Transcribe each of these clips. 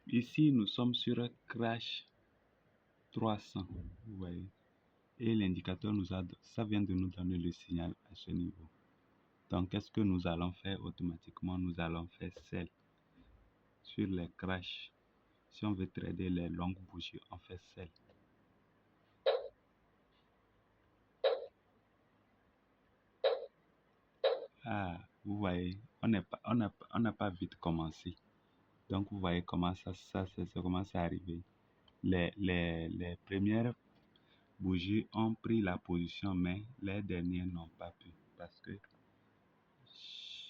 Ici, nous sommes sur un Crash 300, vous voyez. Et l'indicateur ça vient de nous donner le signal à ce niveau. Donc, qu'est-ce que nous allons faire automatiquement? Nous allons faire sell sur les Crash. Si on veut trader les longues bougies, on fait sell. Ah, vous voyez, on n'a pas vite commencé. Donc, vous voyez comment ça commence à arriver. Les premières bougies ont pris la position, mais les dernières n'ont pas pu parce que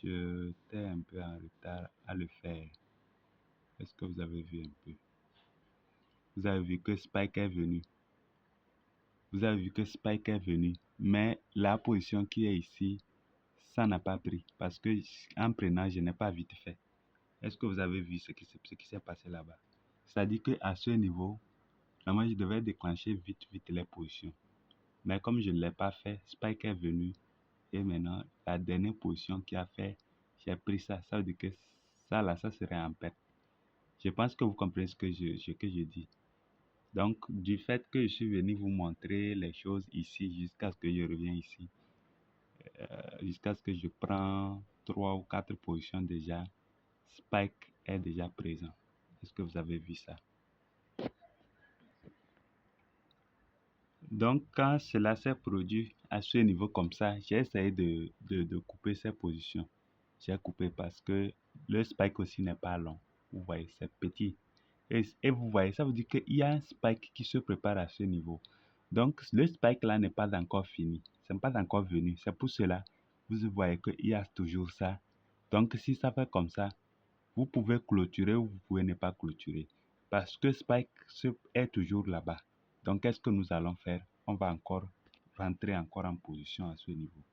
j'étais un peu en retard à le faire. Est-ce que vous avez vu un peu? Vous avez vu que Spike est venu. Vous avez vu que Spike est venu, mais la position qui est ici, ça n'a pas pris parce que en prenant, je n'ai pas vite fait. Est-ce que vous avez vu ce qui s'est passé là-bas? C'est-à-dire qu'à ce niveau, normalement, je devais déclencher vite les positions. Mais comme je ne l'ai pas fait, Spike est venu et maintenant, la dernière position qui a fait, j'ai pris ça. Ça veut dire que ça là, ça serait en perte. Je pense que vous comprenez ce que je dis. Donc, du fait que je suis venu vous montrer les choses ici jusqu'à ce que je revienne ici, jusqu'à ce que je prends 3 ou 4 positions déjà, Spike est déjà présent. Est-ce que vous avez vu ça? Donc, quand cela s'est produit à ce niveau comme ça, j'ai essayé de couper ces positions. J'ai coupé parce que le spike aussi n'est pas long. Vous voyez, c'est petit. Et vous voyez, ça veut dire qu'il y a un spike qui se prépare à ce niveau. Donc, le spike là n'est pas encore fini. Ce n'est pas encore venu. C'est pour cela, vous voyez qu'il y a toujours ça. Donc, si ça fait comme ça, vous pouvez clôturer ou vous pouvez ne pas clôturer. Parce que spike est toujours là-bas. Donc, qu'est-ce que nous allons faire? On va encore rentrer encore en position à ce niveau.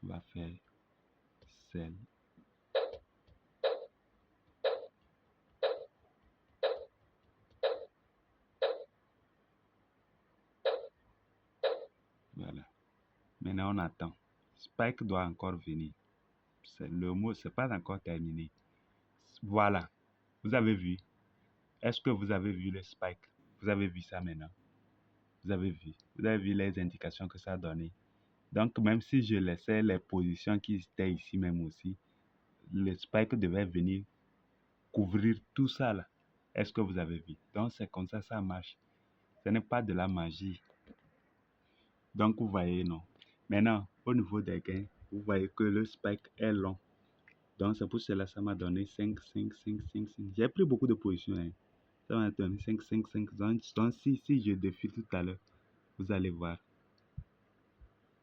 On va faire sell. Voilà. Maintenant, on attend. Spike doit encore venir. Le mot, c'est pas encore terminé. Voilà. Vous avez vu. Est-ce que vous avez vu le spike? Vous avez vu ça maintenant? Vous avez vu. Vous avez vu les indications que ça a donné. Donc, même si je laissais les positions qui étaient ici même aussi, le spike devait venir couvrir tout ça là. Est-ce que vous avez vu? Donc, c'est comme ça marche. Ce n'est pas de la magie. Donc, vous voyez, non. Maintenant, au niveau des gains, vous voyez que le spike est long. Donc, c'est pour cela que ça m'a donné 5, 5, 5, 5, 5. J'ai pris beaucoup de positions. Hein. Ça m'a donné 5, 5, 5. Donc, si je défile tout à l'heure, vous allez voir.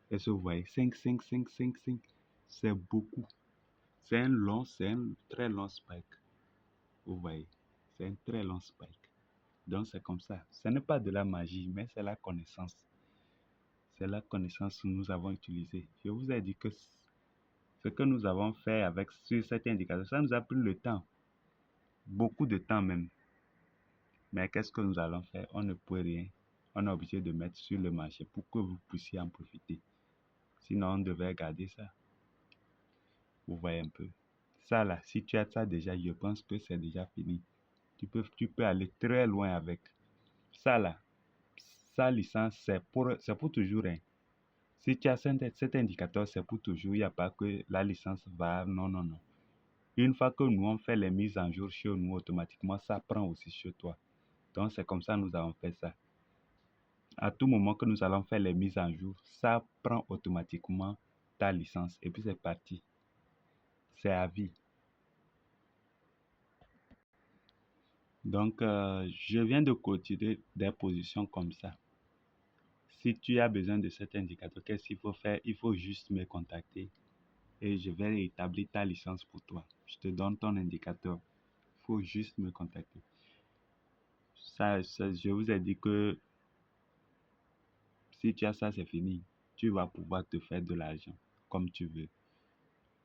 Est-ce que vous voyez? 5, 5, 5, 5, 5. C'est beaucoup. C'est un très long spike. Vous voyez? C'est un très long spike. Donc, c'est comme ça. Ce n'est pas de la magie, mais c'est la connaissance. C'est la connaissance que nous avons utilisée. Je vous ai dit que ce que nous avons fait sur cet indicateur, ça nous a pris le temps. Beaucoup de temps même. Mais qu'est-ce que nous allons faire? On ne peut rien. On est obligé de mettre sur le marché pour que vous puissiez en profiter. Sinon, on devait garder ça. Vous voyez un peu. Ça là, si tu as ça déjà, je pense que c'est déjà fini. Tu peux aller très loin avec. Ça là, sa licence, c'est pour toujours. Hein. Si tu as cet indicateur, c'est pour toujours. Il n'y a pas que la licence va. Non, non, non. Une fois que nous on fait les mises en jour chez nous, automatiquement, ça prend aussi chez toi. Donc, c'est comme ça que nous avons fait ça. À tout moment que nous allons faire les mises en jour, ça prend automatiquement ta licence. Et puis, c'est parti. C'est à vie. Donc, je viens de clôturer des positions comme ça. Si tu as besoin de cet indicateur, qu'est-ce qu'il faut faire? Il faut juste me contacter et je vais établir ta licence pour toi. Je te donne ton indicateur. Il faut juste me contacter. Je vous ai dit que si tu as ça, c'est fini. Tu vas pouvoir te faire de l'argent comme tu veux.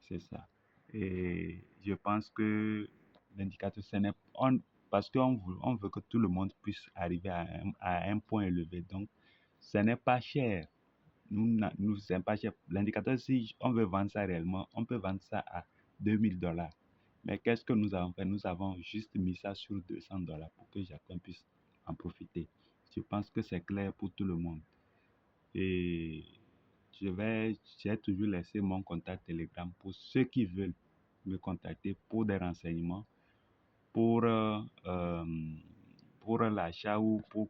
C'est ça. Et je pense que l'indicateur, parce on veut que tout le monde puisse arriver à un point élevé. Donc, ce n'est pas cher. Nous c'est pas cher. L'indicateur, si on veut vendre ça réellement, on peut vendre ça à $2000. Mais qu'est-ce que nous avons fait? Nous avons juste mis ça sur $200 pour que chacun puisse en profiter. Je pense que c'est clair pour tout le monde. Et j'ai toujours laissé mon contact Telegram pour ceux qui veulent me contacter pour des renseignements, pour, euh, euh, pour l'achat ou pour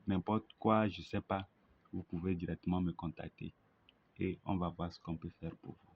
n'importe quoi, je ne sais pas. Vous pouvez directement me contacter et on va voir ce qu'on peut faire pour vous.